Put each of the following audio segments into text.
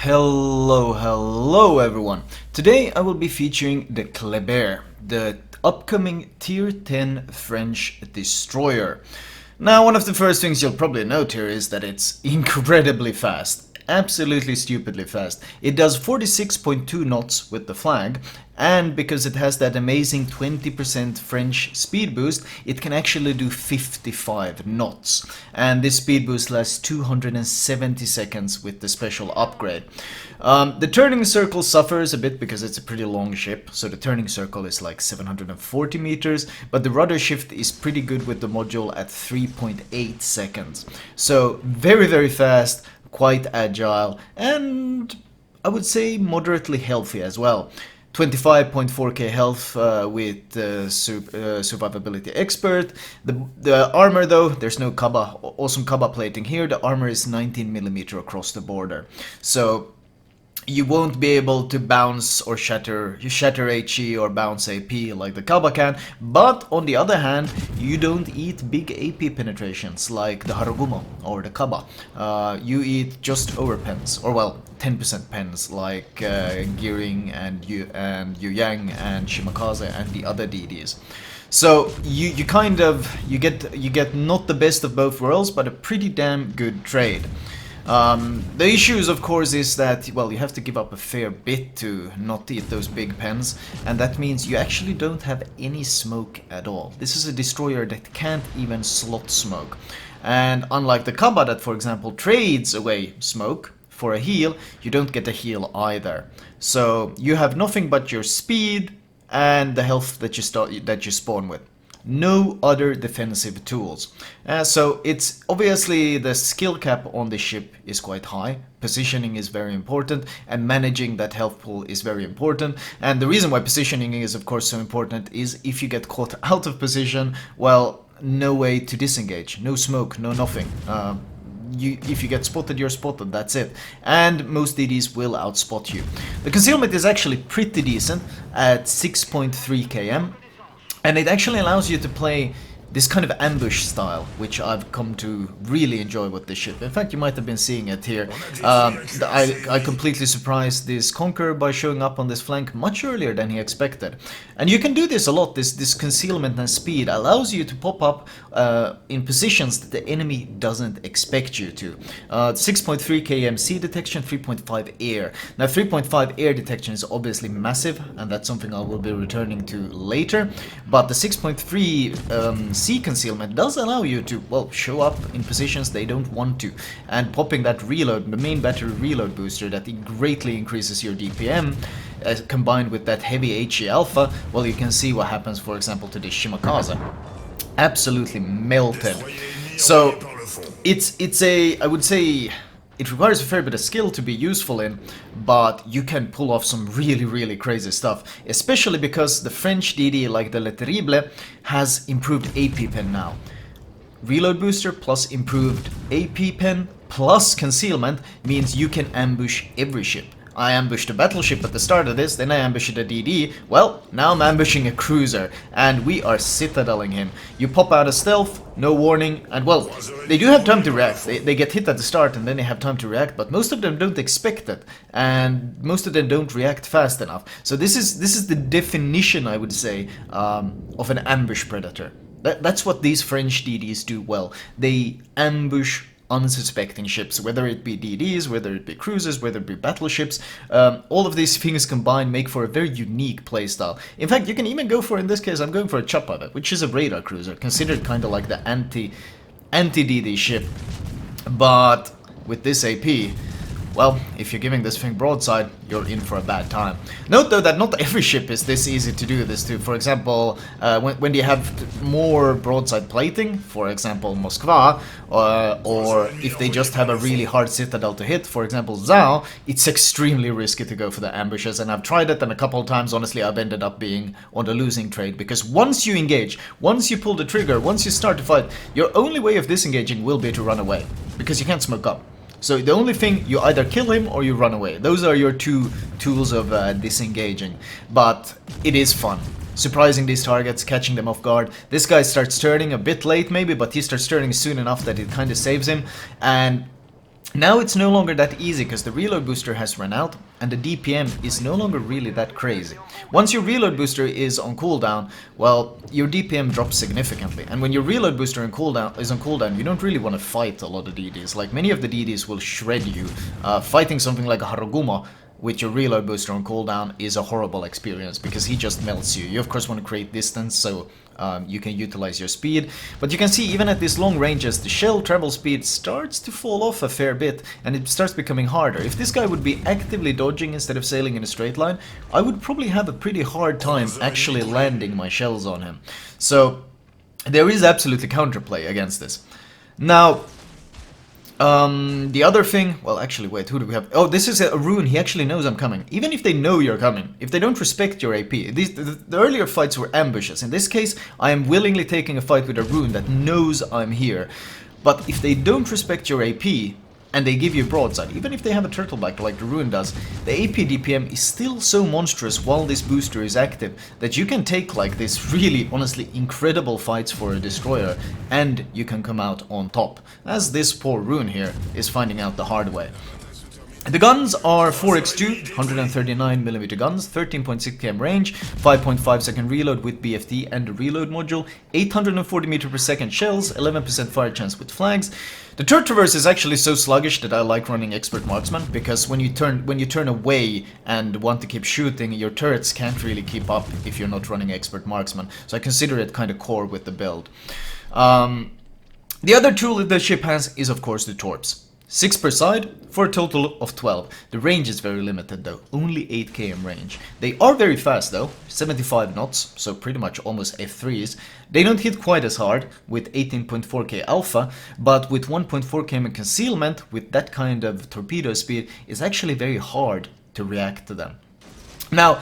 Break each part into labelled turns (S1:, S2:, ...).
S1: Hello everyone. Today I will be featuring the Kleber, the upcoming Tier 10 French destroyer. Now, one of the first things you'll probably note here is that it's incredibly fast. Absolutely stupidly fast. It does 46.2 knots with the flag, and because it has that amazing 20% French speed boost, it can actually do 55 knots. And this speed boost lasts 270 seconds with the special upgrade. The turning circle suffers a bit because it's a pretty long ship, so the turning circle is like 740 meters, but the rudder shift is pretty good with the module at 3.8 seconds. So very fast, quite agile, and I would say moderately healthy as well. 25.4k health with survivability expert. The armor though, there's no Kaba, awesome Kaba plating here. The armor is 19mm across the border. So you won't be able to bounce or shatter HE or bounce AP like the Kaba can, but on the other hand, you don't eat big AP penetrations like the Harugumo or the Kaba. You eat just over pens, or well, 10% pens like Gearing and Yu Yang and Shimakaze and the other DDs. So you get not the best of both worlds, but a pretty damn good trade. The issues, of course, is that, well, you have to give up a fair bit to not eat those big pens, and that means you actually don't have any smoke at all. This is a destroyer that can't even slot smoke. And unlike the Kaba that, for example, trades away smoke for a heal, you don't get a heal either. So you have nothing but your speed and the health that you spawn with. No other defensive tools. So it's obviously the skill cap on the ship is quite high, positioning is very important, and managing that health pool is very important. And the reason why positioning is of course so important is if you get caught out of position, well, no way to disengage, no smoke, no nothing. If you get spotted, you're spotted, that's it. And most DDs will outspot you. The concealment is actually pretty decent at 6.3 km. And it actually allows you to play this kind of ambush style, which I've come to really enjoy with this ship. In fact, you might have been seeing it here. I completely surprised this Conqueror by showing up on this flank much earlier than he expected. And you can do this a lot. This concealment and speed allows you to pop up in positions that the enemy doesn't expect you to. 6.3 km sea detection, 3.5 air. Now 3.5 air detection is obviously massive, and that's something I will be returning to later. But the 6.3 sea concealment does allow you to, well, show up in positions they don't want to, and popping that reload, the main battery reload booster that greatly increases your DPM, combined with that heavy HE alpha, well, you can see what happens, for example, to this Shimakaze. Absolutely melted. So I would say it requires a fair bit of skill to be useful in, but you can pull off some really crazy stuff, especially because the French DD like the Le Terrible has improved AP pen now. Reload booster plus improved AP pen plus concealment means you can ambush every ship. I ambushed a battleship at the start of this, then I ambushed a DD. Well, now I'm ambushing a cruiser, and we are citadeling him. You pop out of stealth, no warning, and well, they do have time to react. They get hit at the start and then they have time to react, but most of them don't expect it, and most of them don't react fast enough. So this is the definition, I would say, of an ambush predator. That's what these French DDs do well. They ambush unsuspecting ships, whether it be DDs, whether it be cruisers, whether it be battleships. All of these things combined make for a very unique playstyle. In fact, you can even go for, in this case, I'm going for a Chopper, which is a radar cruiser, considered kind of like the anti-DD ship. But with this AP, well, if you're giving this thing broadside, you're in for a bad time. Note though that not every ship is this easy to do this to. For example, when you have more broadside plating, for example Moskva, or if they just have a really hard citadel to hit, for example Zhao, it's extremely risky to go for the ambushes, and I've tried it, and a couple of times honestly I've ended up being on the losing trade, because once you engage, once you pull the trigger, once you start to fight, your only way of disengaging will be to run away, because you can't smoke up. So the only thing, you either kill him or you run away. Those are your two tools of disengaging. But it is fun. Surprising these targets, catching them off guard. This guy starts turning a bit late maybe, but he starts turning soon enough that it kind of saves him. And Now it's no longer that easy because the reload booster has run out and the DPM is no longer really that crazy. Once your reload booster is on cooldown, well, your DPM drops significantly. And when your reload booster is on cooldown, you don't really want to fight a lot of DDs. Like, many of the DDs will shred you. Fighting something like a Haruguma with your reload booster on cooldown is a horrible experience because he just melts you. You of course want to create distance so you can utilize your speed, but you can see even at this long ranges the shell travel speed starts to fall off a fair bit and it starts becoming harder. If this guy would be actively dodging instead of sailing in a straight line, I would probably have a pretty hard time actually landing my shells on him. So there is absolutely counterplay against this. Now, the other thing, well, actually, wait, who do we have? Oh, this is a rune. He actually knows I'm coming. Even if they know you're coming, if they don't respect your AP, the earlier fights were ambushes. In this case, I am willingly taking a fight with a rune that knows I'm here. But if they don't respect your AP, and they give you broadside, even if they have a turtleback like the rune does, the AP DPM is still so monstrous while this booster is active that you can take like this really, honestly, incredible fights for a destroyer and you can come out on top, as this poor rune here is finding out the hard way. The guns are 4x2, 139mm guns, 13.6 km range, 5.5 second reload with BFD and the reload module, 840 meter per second shells, 11% fire chance with flags. The turret traverse is actually so sluggish that I like running expert marksman, because when you turn away and want to keep shooting, your turrets can't really keep up if you're not running expert marksman. So I consider it kind of core with the build. The other tool that the ship has is of course the torps. 6 per side for a total of 12. The range is very limited though, only 8 km range. They are very fast though, 75 knots, so pretty much almost F3s. They don't hit quite as hard with 18.4k alpha, but with 1.4 km concealment, with that kind of torpedo speed, it's actually very hard to react to them. Now,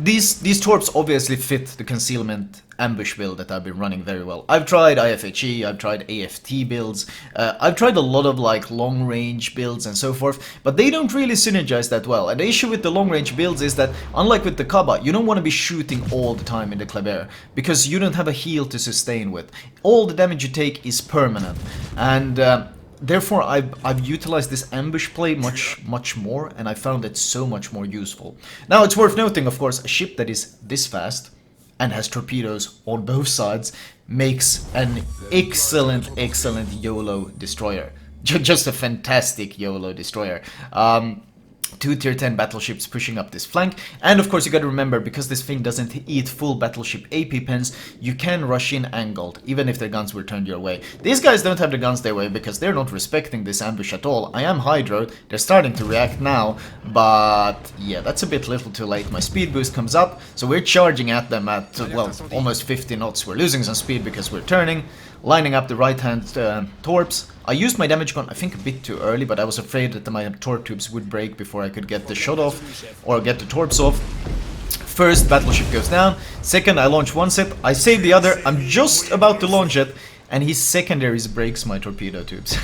S1: these torps obviously fit the concealment ambush build that I've been running very well. I've tried IFHE, I've tried AFT builds, I've tried a lot of like long range builds and so forth, but they don't really synergize that well. And the issue with the long range builds is that, unlike with the Kaba, you don't want to be shooting all the time in the Kleber, because you don't have a heal to sustain with. All the damage you take is permanent, and therefore, I've utilized this ambush play much more, and I found it so much more useful. Now, it's worth noting, of course, a ship that is this fast and has torpedoes on both sides makes an excellent Yolo destroyer. Just a fantastic Yolo destroyer. 2 tier 10 battleships pushing up this flank, and of course you gotta remember, because this thing doesn't eat full battleship AP pens, you can rush in angled, even if their guns were turned your way. These guys don't have the guns their way because they're not respecting this ambush at all. I am Hydro, they're starting to react now, but yeah, that's a bit little too late. My speed boost comes up, so we're charging at them at, well, almost 50 knots. We're losing some speed because we're turning, lining up the right hand torps. I used my damage gun, I think, a bit too early, but I was afraid that my torp tubes would break before I could get the shot off or get the torps off. First, battleship goes down. Second, I launch one set, I save the other, I'm just about to launch it, and his secondaries breaks my torpedo tubes.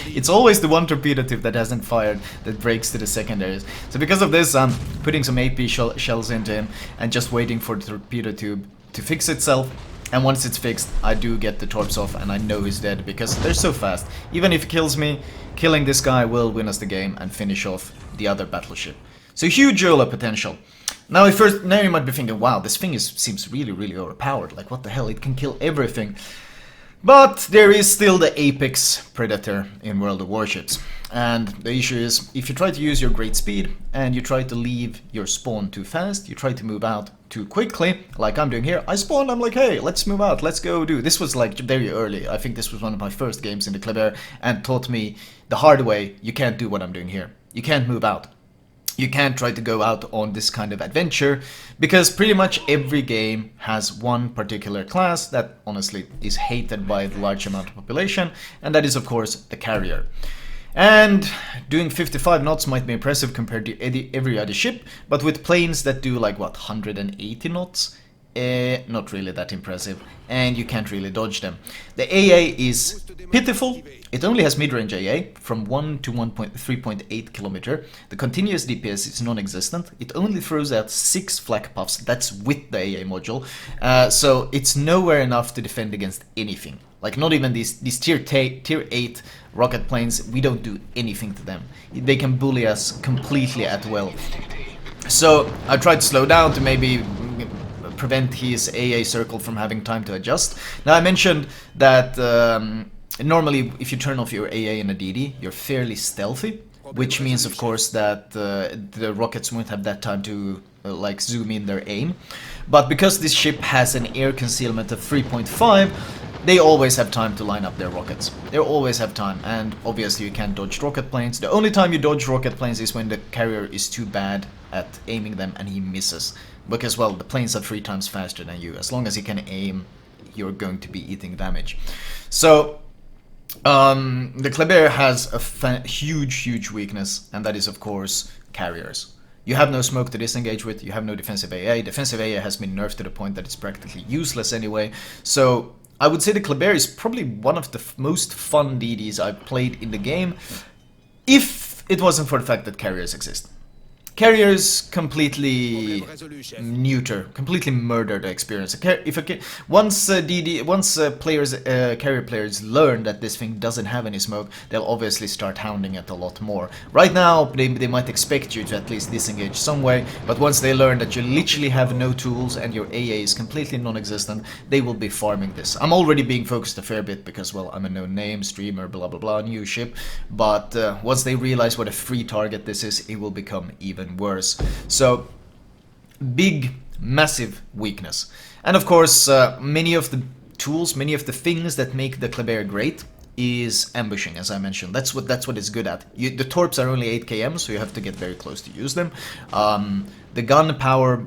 S1: It's always the one torpedo tube that hasn't fired that breaks to the secondaries. So because of this, I'm putting some AP shells into him and just waiting for the torpedo tube to fix itself. And once it's fixed, I do get the torps off and I know he's dead because they're so fast. Even if he kills me, killing this guy will win us the game and finish off the other battleship. So huge Yolo potential. Now you might be thinking, wow, this thing seems really overpowered. Like, what the hell, it can kill everything. But there is still the apex predator in World of Warships. And the issue is, if you try to use your great speed and you try to leave your spawn too fast, you try to move out too quickly, like I'm doing here. I spawned, I'm like, hey, let's move out, let's go do. This was like very early. I think this was one of my first games in the Kleber and taught me the hard way, you can't do what I'm doing here. You can't move out. You can't try to go out on this kind of adventure, because pretty much every game has one particular class that honestly is hated by the large amount of population, and that is of course the carrier. And doing 55 knots might be impressive compared to every other ship, but with planes that do like what, 180 knots? Not really that impressive, and you can't really dodge them. The AA is pitiful. It only has mid-range AA from 1 to 3.8 kilometer. The continuous DPS is non-existent. It only throws out 6 flak puffs. That's with the AA module, so it's nowhere enough to defend against anything. Like, not even these tier 8 rocket planes, we don't do anything to them. They can bully us completely at will. So I tried to slow down to maybe prevent his AA circle from having time to adjust. Now I mentioned that normally if you turn off your AA in a DD, you're fairly stealthy, which means of course that the rockets won't have that time to like zoom in their aim. But because this ship has an air concealment of 3.5, they always have time to line up their rockets. They always have time, and obviously you can't dodge rocket planes. The only time you dodge rocket planes is when the carrier is too bad at aiming them and he misses. Because, well, the planes are 3 times faster than you. As long as you can aim, you're going to be eating damage. So, the Kleber has a huge weakness, and that is, of course, carriers. You have no smoke to disengage with, you have no defensive AA. Defensive AA has been nerfed to the point that it's practically useless anyway. So, I would say the Kleber is probably one of the most fun DDs I've played in the game, if it wasn't for the fact that carriers exist. Carriers completely neuter, completely murder the experience. Once carrier players learn that this thing doesn't have any smoke, they'll obviously start hounding it a lot more. Right now, they might expect you to at least disengage some way, but once they learn that you literally have no tools and your AA is completely non-existent, they will be farming this. I'm already being focused a fair bit because, well, I'm a no-name streamer, blah blah blah, new ship, but once they realize what a free target this is, it will become even worse. So, big, massive weakness. And of course, many of the tools, many of the things that make the Kleber great is ambushing, as I mentioned. That's what it's good at. The torps are only 8 km, so you have to get very close to use them. The gun power,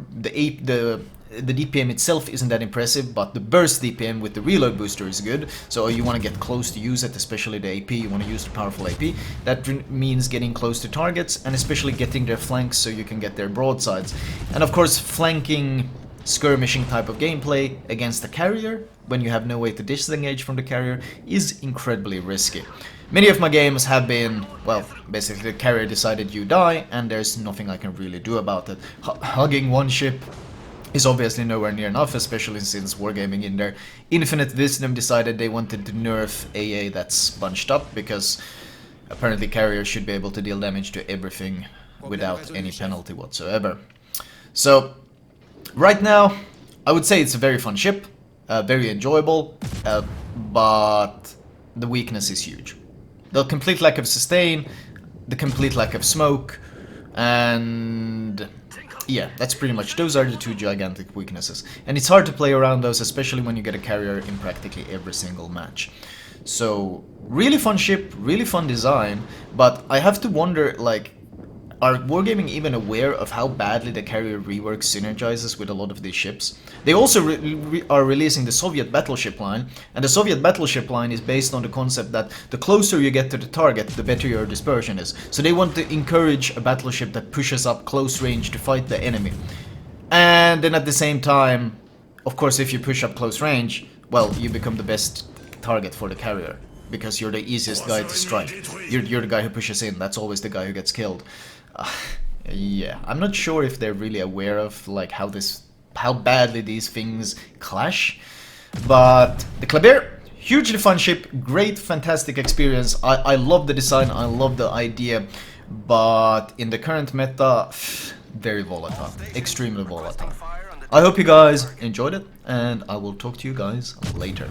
S1: the DPM itself isn't that impressive, but the burst DPM with the reload booster is good. So you want to get close to use it, especially the AP. You want to use the powerful AP. That means getting close to targets and especially getting their flanks so you can get their broadsides. And of course, flanking, skirmishing type of gameplay against the carrier when you have no way to disengage from the carrier is incredibly risky. Many of my games have been, well, basically the carrier decided you die and there's nothing I can really do about it. Hugging one ship is obviously nowhere near enough, especially since Wargaming in their infinite wisdom decided they wanted to nerf AA that's bunched up, because apparently carriers should be able to deal damage to everything without any penalty whatsoever. So, right now, I would say it's a very fun ship, very enjoyable, but the weakness is huge. The complete lack of sustain, the complete lack of smoke, and yeah, that's pretty much, those are the 2 gigantic weaknesses. And it's hard to play around those, especially when you get a carrier in practically every single match. So, really fun ship, really fun design, but I have to wonder, like, are Wargaming even aware of how badly the carrier rework synergizes with a lot of these ships? They also are releasing the Soviet battleship line, and the Soviet battleship line is based on the concept that the closer you get to the target, the better your dispersion is. So they want to encourage a battleship that pushes up close range to fight the enemy. And then at the same time, of course, if you push up close range, well, you become the best target for the carrier, because you're the easiest guy to strike. You're the guy who pushes in, that's always the guy who gets killed. Yeah, I'm not sure if they're really aware of like how badly these things clash, but the Kleber, hugely fun ship, great, fantastic experience. I love the design, I love the idea, but in the current meta, very volatile, extremely volatile. I hope you guys enjoyed it, and I will talk to you guys later.